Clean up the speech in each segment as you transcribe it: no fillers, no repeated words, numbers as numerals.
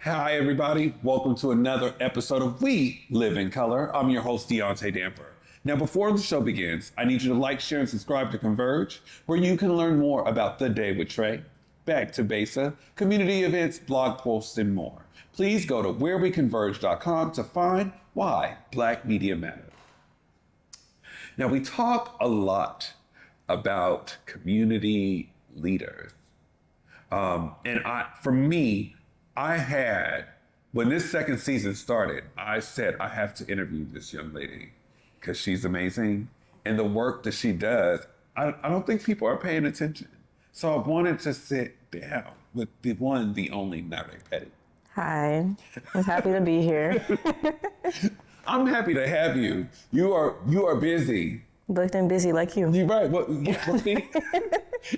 Hi, everybody. Welcome to another episode of We Live in Color. I'm your host, Deaunte Damper. Now, before the show begins, I need you to like, share, and subscribe to Converge, where you can learn more about The Day with Trey, Back to Besa, community events, blog posts, and more. Please go to whereweconverge.com to find why Black media matters. Now, we talk a lot about community leaders. When this second season started, I said, I have to interview this young lady because she's amazing. And the work that she does, I don't think people are paying attention. So I wanted to sit down with the one, the only Nirae Petty. Hi, I'm happy to be here. I'm happy to have you. You are busy. Booked and busy like you. You're right.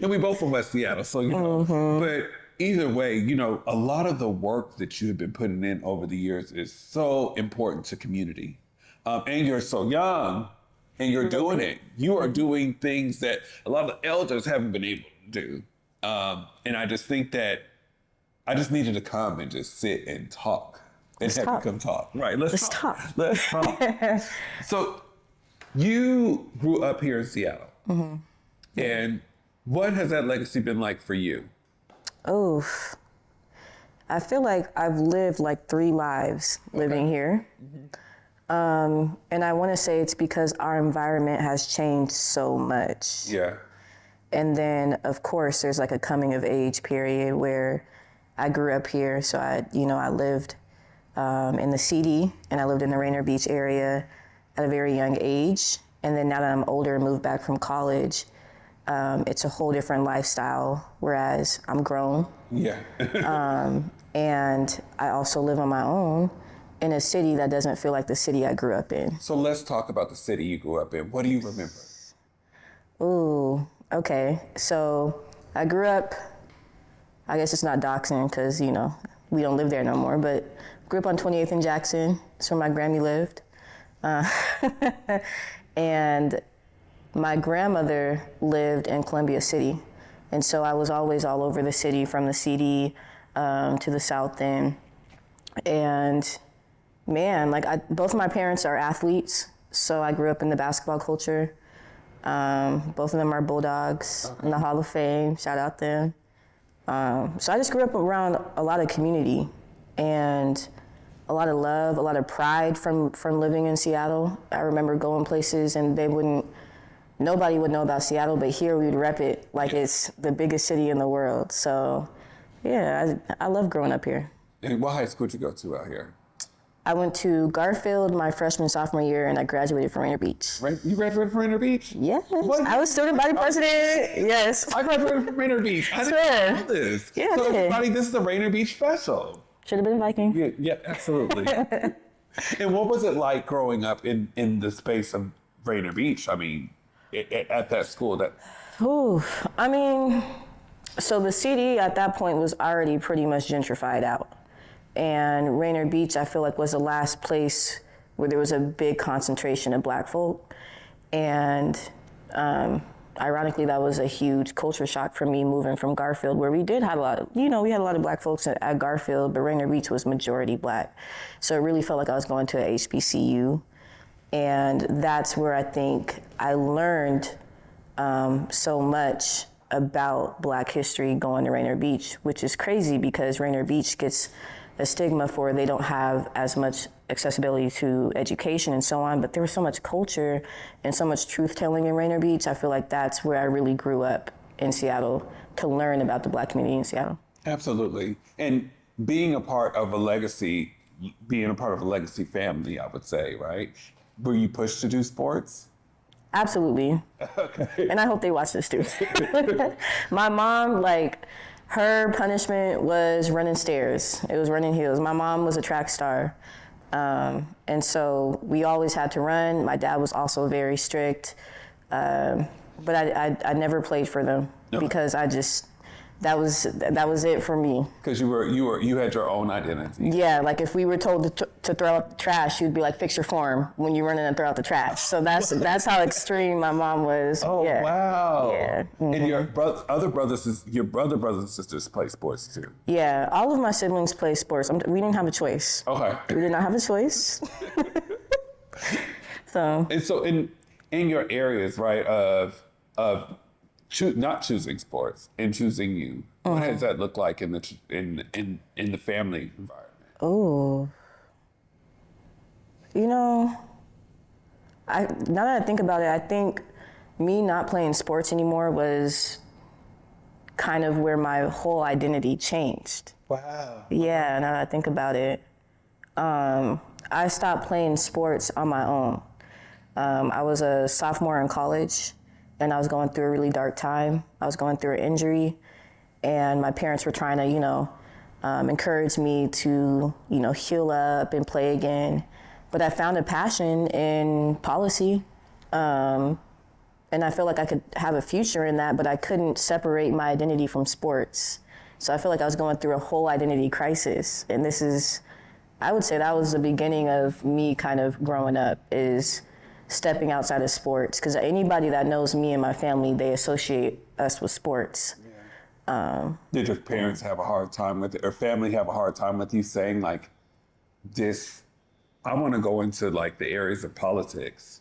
And we both from West Seattle, so you know. Mm-hmm. But either way, a lot of the work that you have been putting in over the years is so important to community. And you're so young, and you're doing it. You are doing things that a lot of the elders haven't been able to do. And I just think that I just needed to come and just sit and talk. And have you come talk. Right, let's talk. Let's talk. So you grew up here in Seattle. Mm-hmm. And what has that legacy been like for you? Oof. I feel like I've lived like 3 lives living here. Mm-hmm. And I want to say it's because our environment has changed so much. Yeah. And then, of course, there's like a coming of age period where I grew up here. So I lived in the CD, and I lived in the Rainier Beach area at a very young age. And then now that I'm older and moved back from college, it's a whole different lifestyle, whereas I'm grown. Yeah. And I also live on my own in a city that doesn't feel like the city I grew up in. So let's talk about the city you grew up in. What do you remember? Ooh, okay. So I grew up, I guess it's not doxing because, we don't live there no more, but grew up on 28th and Jackson. That's where my Grammy lived. And my grandmother lived in Columbia City. And so I was always all over the city, from the CD to the South End. And man, both of my parents are athletes. So I grew up in the basketball culture. Both of them are Bulldogs in the Hall of Fame. Shout out them. So I just grew up around a lot of community and a lot of love, a lot of pride from living in Seattle. I remember going places and nobody would know about Seattle, but here we would rep it like it's the biggest city in the world. So yeah, I love growing up here. And what high school did you go to out here? I went to Garfield my sophomore year, and I graduated from Rainier Beach. Right? You graduated from Rainier Beach? Yes. What? I was student body president. Yes. I graduated from Rainier Beach. I didn't know this. Yeah, so everybody, this is a Rainier Beach special. Should have been Viking. Yeah, absolutely. And what was it like growing up in the space of Rainier Beach? I mean, at that school? So the CD at that point was already pretty much gentrified out. And Rainier Beach, I feel like, was the last place where there was a big concentration of Black folk. And ironically, that was a huge culture shock for me moving from Garfield, where we did have a lot of, we had a lot of Black folks at Garfield, but Rainier Beach was majority Black. So it really felt like I was going to a HBCU. And that's where I think I learned so much about Black history going to Rainier Beach, which is crazy because Rainier Beach gets a stigma for they don't have as much accessibility to education and so on, but there was so much culture and so much truth-telling in Rainier Beach. I feel like that's where I really grew up in Seattle to learn about the Black community in Seattle. Absolutely. And being a part of a legacy family, I would say, right? Were you pushed to do sports? Absolutely. Okay. And I hope they watch this too. My mom, her punishment was running stairs. It was running hills. My mom was a track star. And so we always had to run. My dad was also very strict. But I never played for them because that was it for me. Because you had your own identity. Yeah, like if we were told to throw out the trash, you'd be like, fix your form when you run in and throw out the trash. So that's how extreme my mom was. Oh, yeah. wow. Yeah. Mm-hmm. And your brothers and sisters play sports too. Yeah, all of my siblings play sports. We didn't have a choice. Okay. We did not have a choice. So in your areas, right, of not choosing sports and choosing you, what does that look like in the family environment? Oh, now that I think about it, I think me not playing sports anymore was kind of where my whole identity changed. Wow. Yeah, now that I think about it, I stopped playing sports on my own. I was a sophomore in college, and I was going through a really dark time. I was going through an injury, and my parents were trying to, encourage me to, heal up and play again. But I found a passion in policy, and I feel like I could have a future in that, but I couldn't separate my identity from sports. So I feel like I was going through a whole identity crisis, and I would say that was the beginning of me kind of growing up, is stepping outside of sports, because anybody that knows me and my family, they associate us with sports. Yeah. Did your parents have a hard time with it, or family have a hard time with you saying like, I want to go into like the areas of politics?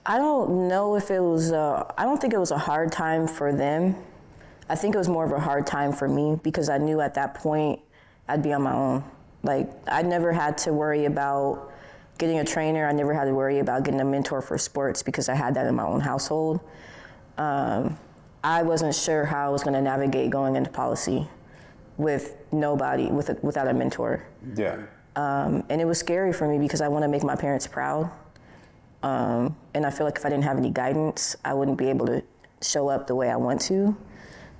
I don't know if it was, I don't think it was a hard time for them. I think it was more of a hard time for me, because I knew at that point I'd be on my own. Like, I never had to worry about getting a trainer. I never had to worry about getting a mentor for sports, because I had that in my own household. I wasn't sure how I was going to navigate going into policy with nobody, without a mentor. Yeah. And it was scary for me, because I want to make my parents proud. And I feel like if I didn't have any guidance, I wouldn't be able to show up the way I want to.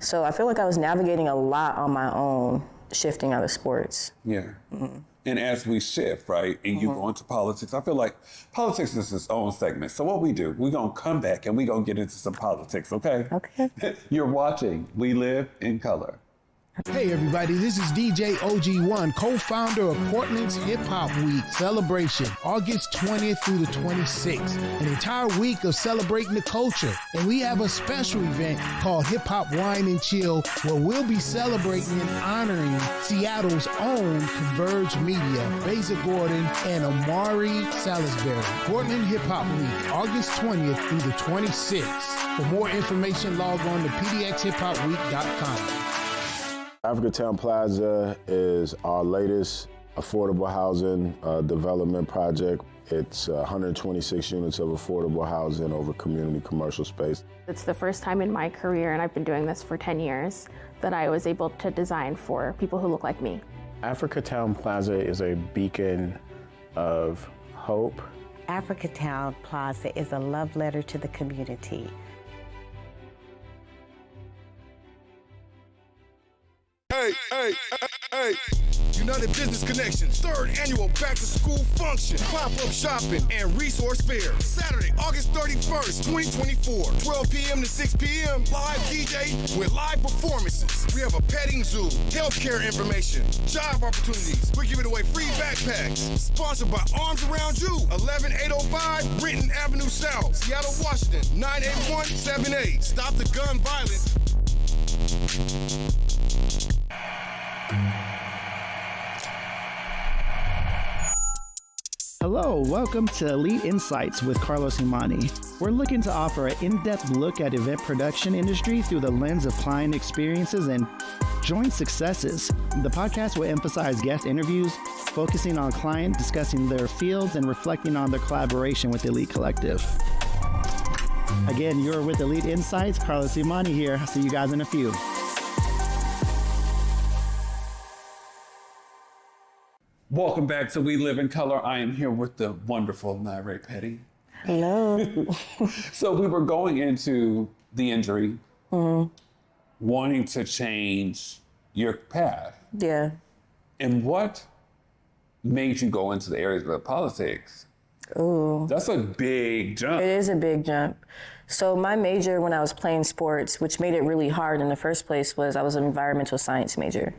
So I feel like I was navigating a lot on my own, shifting out of sports. Yeah. Mm-hmm. And as we shift, right, and you go into politics, I feel like politics is its own segment. So what we're going to come back and we're going to get into some politics, okay? Okay. You're watching We Live in Color. Hey everybody, this is DJ OG1, co-founder of Portland's Hip Hop Week celebration, August 20th through the 26th. An entire week of celebrating the culture. And we have a special event called Hip Hop Wine and Chill, where we'll be celebrating and honoring Seattle's own Converge Media, Basic Gordon, and Amari Salisbury. Portland Hip Hop Week, August 20th through the 26th. For more information, log on to pdxhiphopweek.com. Africatown Plaza is our latest affordable housing development project. It's 126 units of affordable housing over community commercial space. It's the first time in my career, and I've been doing this for 10 years, that I was able to design for people who look like me. Africatown Plaza is a beacon of hope. Africatown Plaza is a love letter to the community. Hey. United Business Connections, 3rd annual back to school function, pop-up shopping, and resource fair. Saturday, August 31st, 2024, 12 p.m. to 6 p.m. Live DJ with live performances. We have a petting zoo, healthcare information, job opportunities. We're giving away free backpacks. Sponsored by Arms Around You, 11805 Renton Avenue South, Seattle, Washington, 98178. Stop the gun violence. Hello, welcome to Elite Insights with Carlos Imani. We're looking to offer an in-depth look at event production industry through the lens of client experiences and joint successes. The podcast will emphasize guest interviews, focusing on client, discussing their fields, and reflecting on their collaboration with Elite Collective. Again, you're with Elite Insights. Carlos Imani here. I'll see you guys in a few. Welcome back to We Live in Color. I am here with the wonderful Nirae Petty. Hello. So we were going into the injury, wanting to change your path. Yeah. And what made you go into the areas of politics? Ooh. That's a big jump. It is a big jump. So my major when I was playing sports, which made it really hard in the first place, was I was an environmental science major.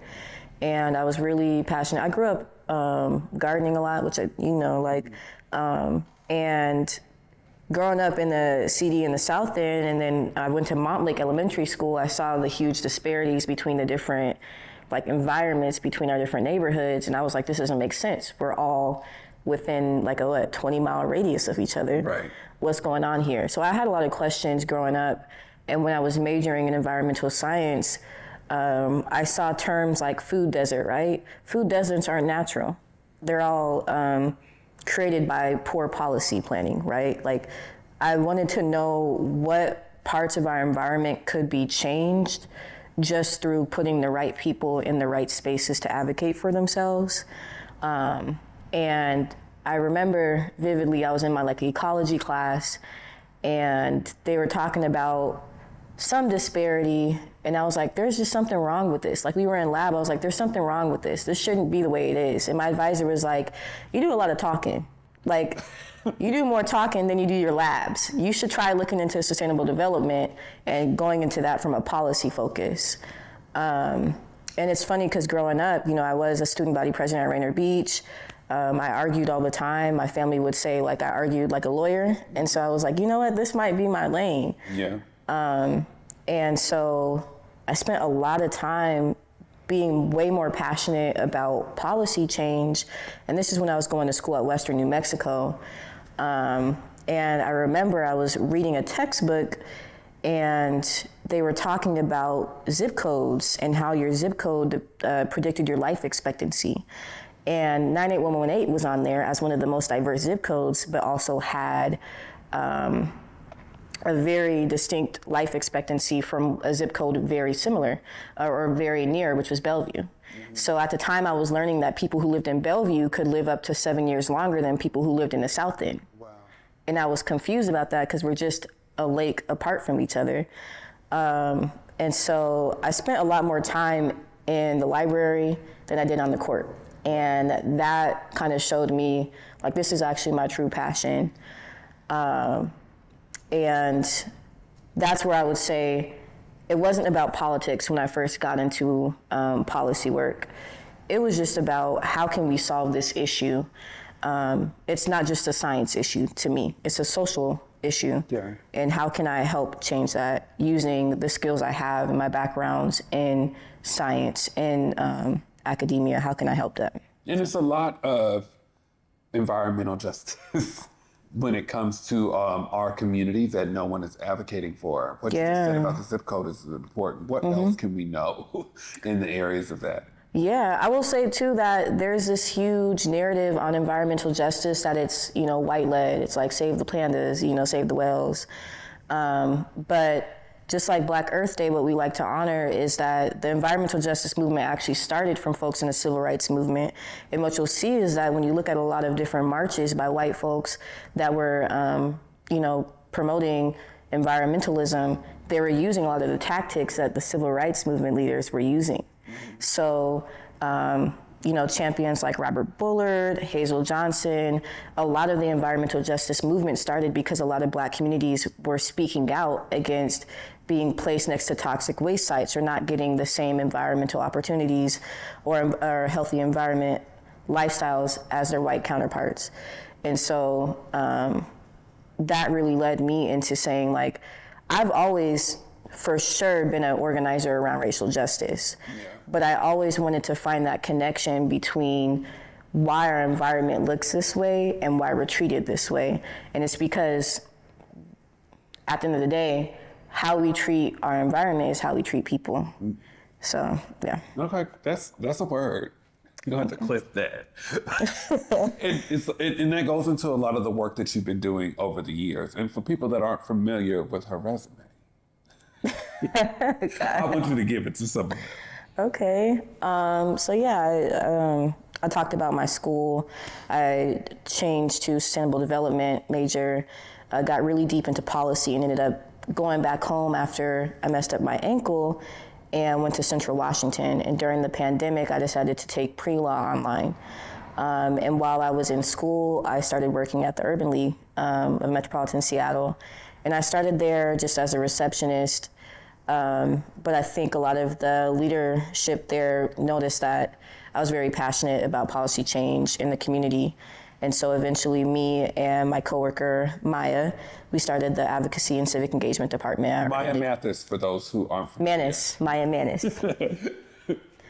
And I was really passionate. I grew up gardening a lot, which and growing up in the CD in the South End, and then I went to Montlake Elementary School, I saw the huge disparities between the different environments between our different neighborhoods. And I was like, this doesn't make sense. We're all within 20-mile radius of each other. Right. What's going on here? So I had a lot of questions growing up. And when I was majoring in environmental science, I saw terms like food desert, right? Food deserts aren't natural. They're all created by poor policy planning, right? I wanted to know what parts of our environment could be changed just through putting the right people in the right spaces to advocate for themselves. And I remember vividly, I was in my ecology class, and they were talking about some disparity, and I was like, there's just something wrong with this. We were in lab, I was like, there's something wrong with this. This shouldn't be the way it is. And my advisor was like, you do a lot of talking. You do more talking than you do your labs. You should try looking into sustainable development and going into that from a policy focus. And it's funny because growing up, I was a student body president at Rainier Beach. I argued all the time. My family would say I argued like a lawyer. And so I was like, you know what, this might be my lane. Yeah. And so I spent a lot of time being way more passionate about policy change. And this is when I was going to school at Western New Mexico. And I remember I was reading a textbook, and they were talking about zip codes and how your zip code predicted your life expectancy. And 98118 was on there as one of the most diverse zip codes, but also had a very distinct life expectancy from a zip code very similar or very near, which was Bellevue. Mm-hmm. So at the time I was learning that people who lived in Bellevue could live up to 7 years longer than people who lived in the South End. Wow. And I was confused about that because we're just a lake apart from each other. And so I spent a lot more time in the library than I did on the court. And that kind of showed me this is actually my true passion. And that's where I would say it wasn't about politics when I first got into policy work. It was just about how can we solve this issue. It's not just a science issue to me, it's a social issue. Yeah. And how can I help change that using the skills I have and my backgrounds in science and academia? How can I help that? And it's a lot of environmental justice when it comes to our community that no one is advocating for. What you just said about the zip code is important. What else can we know in the areas of that? Yeah, I will say too that there's this huge narrative on environmental justice that it's, white-led. It's save the pandas, save the whales. But just like Black Earth Day, what we like to honor is that the environmental justice movement actually started from folks in the civil rights movement. And what you'll see is that when you look at a lot of different marches by white folks that were, promoting environmentalism, they were using a lot of the tactics that the civil rights movement leaders were using. So, champions like Robert Bullard, Hazel Johnson, a lot of the environmental justice movement started because a lot of Black communities were speaking out against being placed next to toxic waste sites or not getting the same environmental opportunities or healthy environment lifestyles as their white counterparts. And so that really led me into saying, I've always for sure been an organizer around racial justice. Yeah. But I always wanted to find that connection between why our environment looks this way and why we're treated this way. And it's because at the end of the day, how we treat our environment is how we treat people. So, yeah. Okay, that's a word. You're going to have to clip that. and that goes into a lot of the work that you've been doing over the years. And for people that aren't familiar with her resume, I want you to give it to somebody. Okay. I talked about my school. I changed to sustainable development major, got really deep into policy and ended up going back home after I messed up my ankle and went to Central Washington. And during the pandemic, I decided to take pre-law online. And while I was in school, I started working at the Urban League of Metropolitan Seattle. And I started there just as a receptionist. But I think a lot of the leadership there noticed that I was very passionate about policy change in the community. And so eventually me and my coworker, Maya, we started the Advocacy and Civic Engagement Department. Maya Mathis, for those who aren't familiar. Manis, Maya Manis.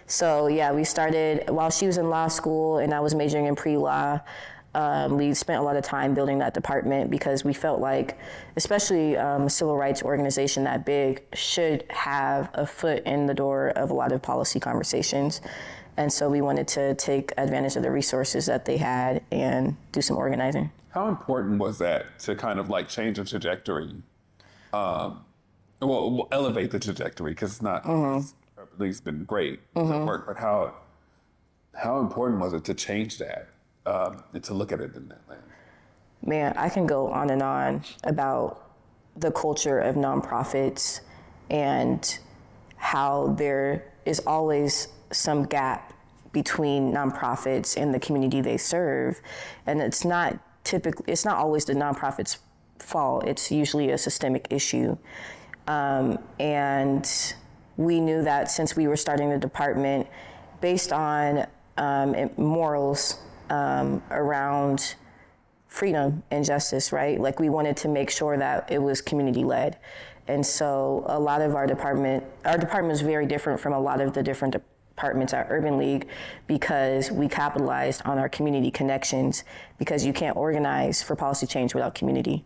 So yeah, we started while she was in law school and I was majoring in pre-law. We spent a lot of time building that department because we felt like, especially a civil rights organization that big, should have a foot in the door of a lot of policy conversations. And so we wanted to take advantage of the resources that they had and do some organizing. How important was that to kind of like change the trajectory? Well, elevate the trajectory, because it's not, it's been great work, but how important was it to change that and to look at it in that lens? Man, I can go on and on about the culture of nonprofits and how there is always some gap between nonprofits and the community they serve. And it's not always the nonprofit's fault. It's usually a systemic issue. And we knew that since we were starting the department based on morals around freedom and justice, right? Like we wanted to make sure that it was community led. And so a lot of our department is very different from a lot of the different departments at Urban League because we capitalized on our community connections, because you can't organize for policy change without community.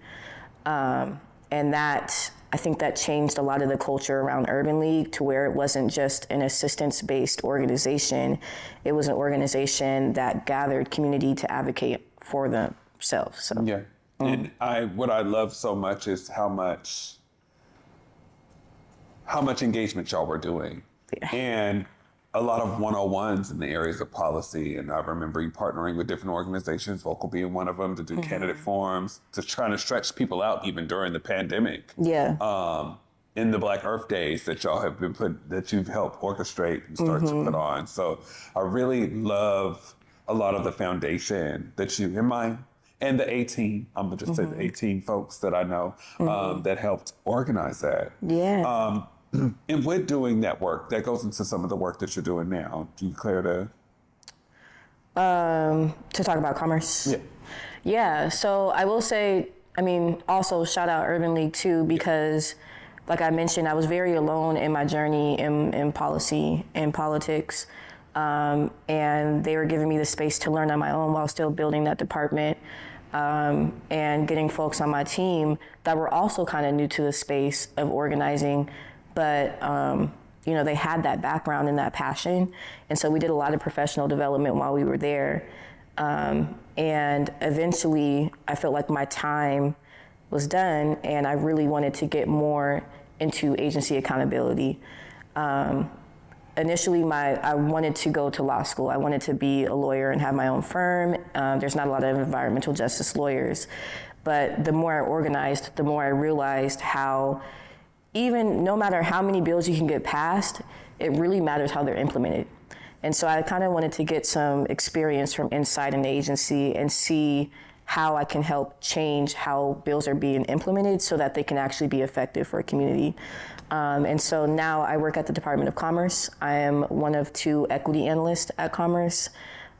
And that, I think that changed a lot of the culture around Urban League to where it wasn't just an assistance-based organization. It was an organization that gathered community to advocate for themselves. So. Yeah. And what I love so much is how much engagement y'all were doing. Yeah. And a lot of 101s in the areas of policy. And I remember you partnering with different organizations, Vocal being one of them, to do candidate forums, to trying to stretch people out even during the pandemic. Yeah. In the Black Earth Days that y'all have that you've helped orchestrate and start to put on. So I really love a lot of the foundation that you, and the 18, I'm gonna just say the 18 folks that I know that helped organize that. Yeah. And with doing that work, that goes into some of the work that you're doing now. Do you care to? To talk about commerce? Yeah. Yeah, so I will say, also shout out Urban League too, because like I mentioned, I was very alone in my journey in policy and politics. And they were giving me the space to learn on my own while still building that department. And getting folks on my team that were also kind of new to the space of organizing, but they had that background and that passion. And so we did a lot of professional development while we were there. And eventually I felt like my time was done and I really wanted to get more into agency accountability. Initially, I wanted to go to law school. I wanted to be a lawyer and have my own firm. There's not a lot of environmental justice lawyers. But the more I organized, the more I realized how even no matter how many bills you can get passed, it really matters how they're implemented. And so I kind of wanted to get some experience from inside an agency and see how I can help change how bills are being implemented so that they can actually be effective for a community. And so now I work at the Department of Commerce. I am one of 2 equity analysts at Commerce.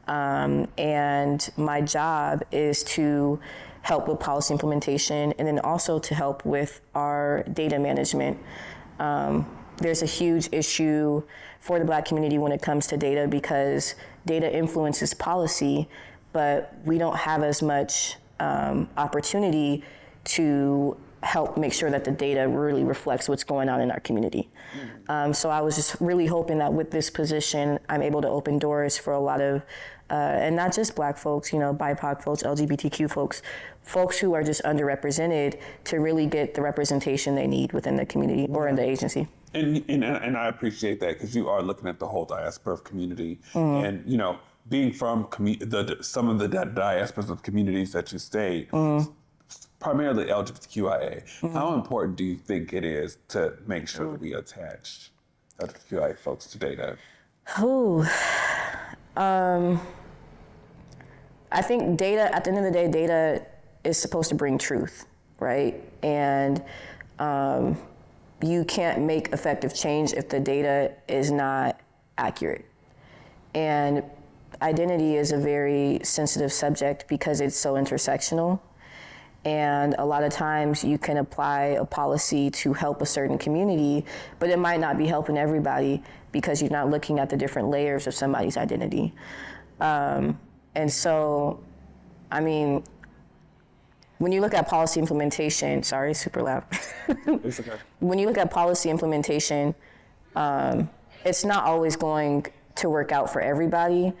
And my job is to help with policy implementation and then also to help with our data management. There's a huge issue for the Black community when it comes to data because data influences policy, but we don't have as much opportunity to help make sure that the data really reflects what's going on in our community. So I was just really hoping that with this position, I'm able to open doors for a lot of, and not just Black folks, BIPOC folks, LGBTQ folks who are just underrepresented to really get the representation they need within the community or in the agency. And I appreciate that because you are looking at the whole diaspora of community and, being from some of the diasporas of communities that you stay, primarily LGBTQIA, how important do you think it is to make sure that we attach LGBTQIA folks to data? I think data, at the end of the day, data is supposed to bring truth, right? And you can't make effective change if the data is not accurate. And identity is a very sensitive subject because it's so intersectional. And a lot of times you can apply a policy to help a certain community, but it might not be helping everybody because you're not looking at the different layers of somebody's identity. And so, I mean, when you look at policy implementation, sorry, super loud. It's okay. When you look at policy implementation, it's not always going to work out for everybody,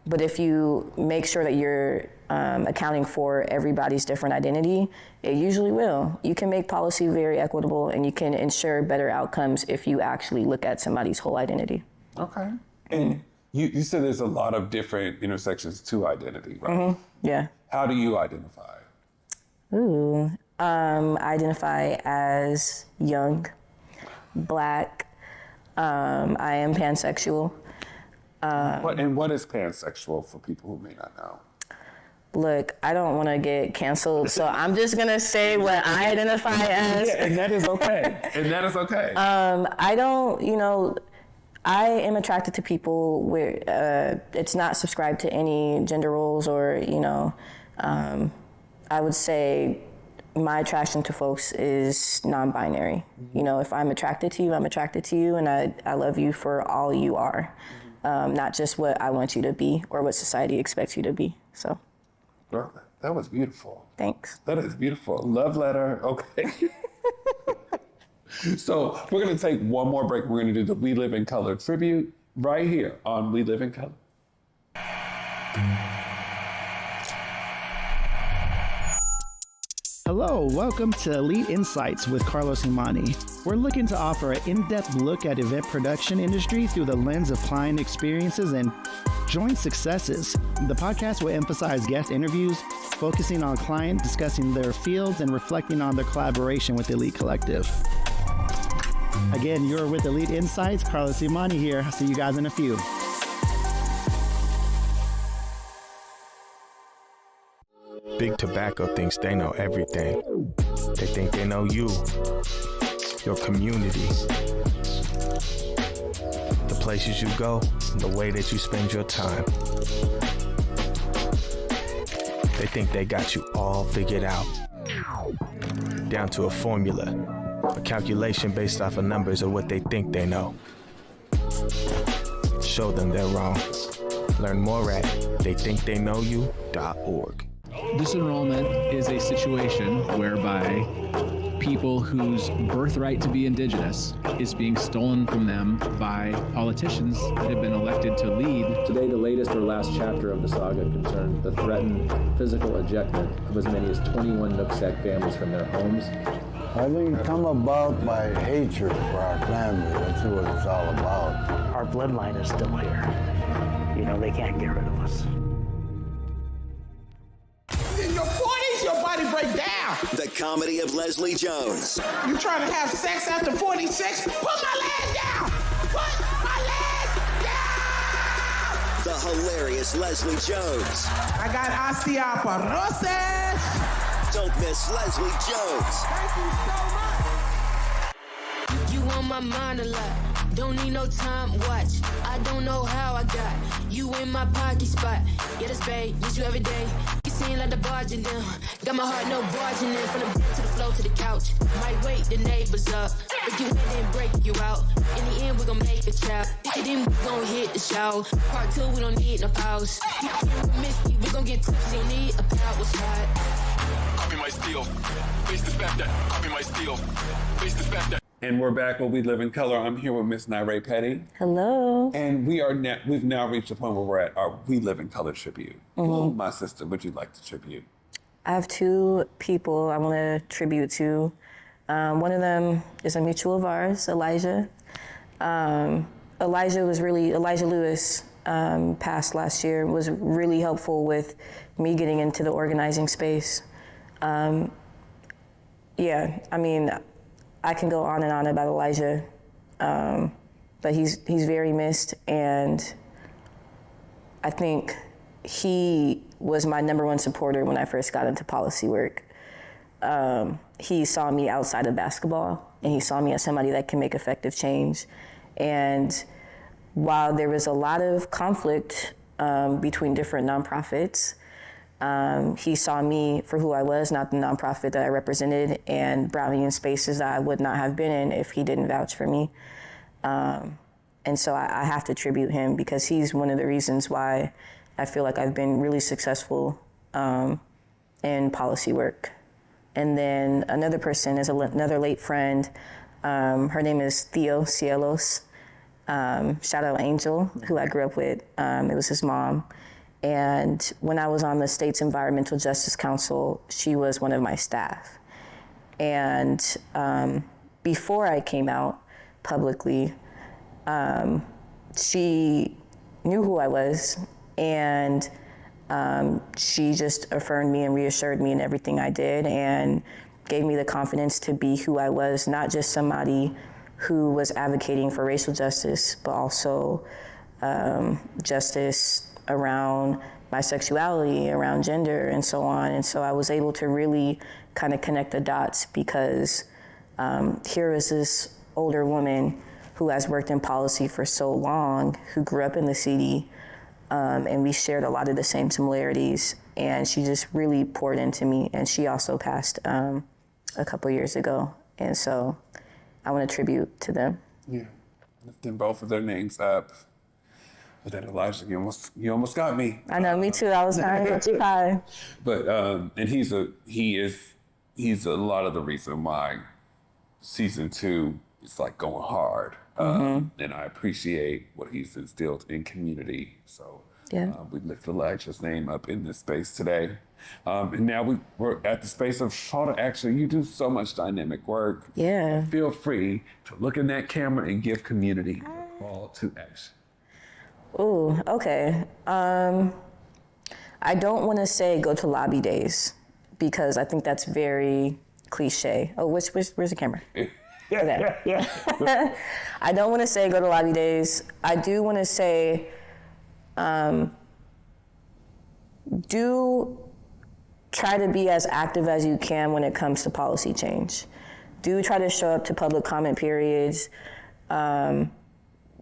but if you make sure that you're accounting for everybody's different identity, it usually will. You can make policy very equitable and you can ensure better outcomes if you actually look at somebody's whole identity. Okay. And you said there's a lot of different intersections to identity, right? Yeah. How do you identify? I identify as young, Black. I am pansexual. What is pansexual for people who may not know? Look, I don't want to get canceled, so I'm just going to say what I identify as. Yeah, and that is okay. And that is okay. I don't, I am attracted to people where it's not subscribed to any gender roles or, I would say my attraction to folks is non-binary. If I'm attracted to you, I'm attracted to you, and I love you for all you are, not just what I want you to be or what society expects you to be, so. Girl, that was beautiful. Thanks. That is beautiful. Love letter. Okay. So we're going to take one more break. We're going to do the We Live in Color tribute right here on We Live in Color. Hello, welcome to Elite Insights with Carlos Imani. We're looking to offer an in-depth look at event production industry through the lens of client experiences and joint successes. The podcast will emphasize guest interviews, focusing on client, discussing their fields, and reflecting on their collaboration with Elite Collective. Again, you're with Elite Insights. Carlos Imani here. I'll see you guys in a few. Big Tobacco thinks they know everything. They think they know you, your community, the places you go, the way that you spend your time. They think they got you all figured out, down to a formula, a calculation based off of numbers of what they think they know. Show them they're wrong. Learn more at theythinktheyknowyou.org. Disenrollment is a situation whereby people whose birthright to be indigenous is being stolen from them by politicians that have been elected to lead. Today, the latest or last chapter of the saga concerned the threatened physical ejectment of as many as 21 Nooksack families from their homes. I think it's come about by hatred for our family. That's what it's all about. Our bloodline is still here. They can't get rid of us. In your 40s, your body break down. The comedy of Leslie Jones. You trying to have sex after 46? Put my leg down! Put my leg down! The hilarious Leslie Jones. I got osteoporosis. Don't miss Leslie Jones. Thank you so much. You on my mind a lot. Don't need no time watch. I don't know how I got you in my pocket spot. Yeah, that's babe, miss you every day. You seem like the barging down. Got my heart no barging in. From the bed to the floor to the couch. Might wake the neighbors up. If you win, then break you out. In the end, we gon' make a child. Then we gon' hit the show. Part 2, we don't need no pause. Miss you, we gon' get tipsy. Don't need a power slide. Copy my steel. Face the fact that. Copy my steel. Face the fact that. And we're back where We Live in Color. I'm here with Miss Nirae Petty. Hello. And we've now reached the point where we're at our We Live in Color tribute. Well, my sister, would you like to tribute? I have two people I want to tribute to. One of them is a mutual of ours, Elijah. Elijah Lewis passed last year, was really helpful with me getting into the organizing space. I can go on and on about Elijah, but he's very missed, and I think he was my #1 supporter when I first got into policy work. He saw me outside of basketball, and he saw me as somebody that can make effective change. And while there was a lot of conflict between different nonprofits, he saw me for who I was, not the nonprofit that I represented, and brought me in spaces that I would not have been in if he didn't vouch for me. And so I have to tribute him, because he's one of the reasons why I feel like I've been really successful in policy work. And then another person is another late friend. Her name is Theo Cielos. Shout out Angel, who I grew up with. It was his mom. And when I was on the state's Environmental Justice Council, she was one of my staff. And before I came out publicly, she knew who I was, and she just affirmed me and reassured me in everything I did, and gave me the confidence to be who I was, not just somebody who was advocating for racial justice, but also justice around my sexuality, around gender, and so on. And so I was able to really kind of connect the dots, because here is this older woman who has worked in policy for so long, who grew up in the city, and we shared a lot of the same similarities. And she just really poured into me. And she also passed a couple years ago. And so I want to tribute to them. Yeah, lifting both of their names up. But that Elijah, you almost got me. I know, me too. I was trying to get you high. But and he's a lot of the reason why season 2 is like going hard. And I appreciate what he's instilled in community. So we lift Elijah's name up in this space today. And now we're at the space of call to action. You do so much dynamic work. Yeah. Feel free to look in that camera and give community a call to action. Ooh, okay. I don't want to say go to lobby days, because I think that's very cliche. Oh, where's the camera? Yeah. I don't want to say go to lobby days. I do want to say do try to be as active as you can when it comes to policy change. Do try to show up to public comment periods.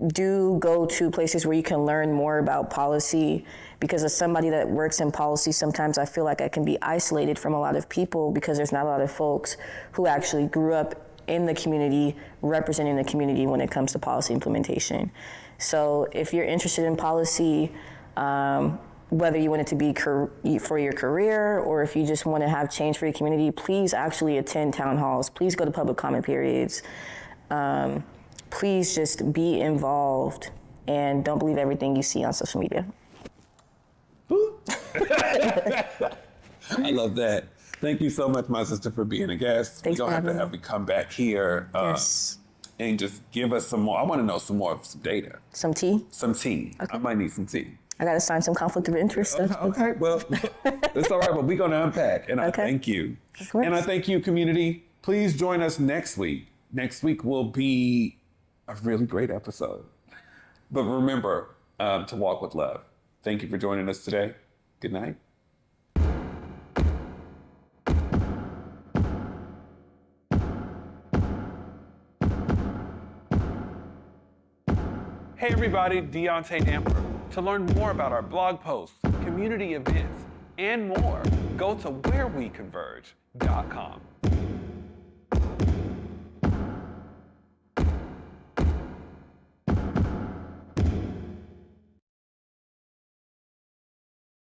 Do go to places where you can learn more about policy, because as somebody that works in policy, sometimes I feel like I can be isolated from a lot of people, because there's not a lot of folks who actually grew up in the community, representing the community when it comes to policy implementation. So if you're interested in policy, whether you want it to be for your career, or if you just want to have change for your community, please actually attend town halls. Please go to public comment periods. Please just be involved, and don't believe everything you see on social media. I love that. Thank you so much, my sister, for being a guest. Thanks We're going to for have you come back here and just give us some more. I want to know some more of some data. Some tea? Some tea. Okay. I might need some tea. I got to sign some conflict of interest stuff. Okay, well, it's all right, but we're going to unpack. And I thank you. Of course. And I thank you, community. Please join us next week. Next week will be a really great episode. But remember to walk with love. Thank you for joining us today. Good night. Hey everybody, Deaunte Damper. To learn more about our blog posts, community events, and more, go to whereweconverge.com.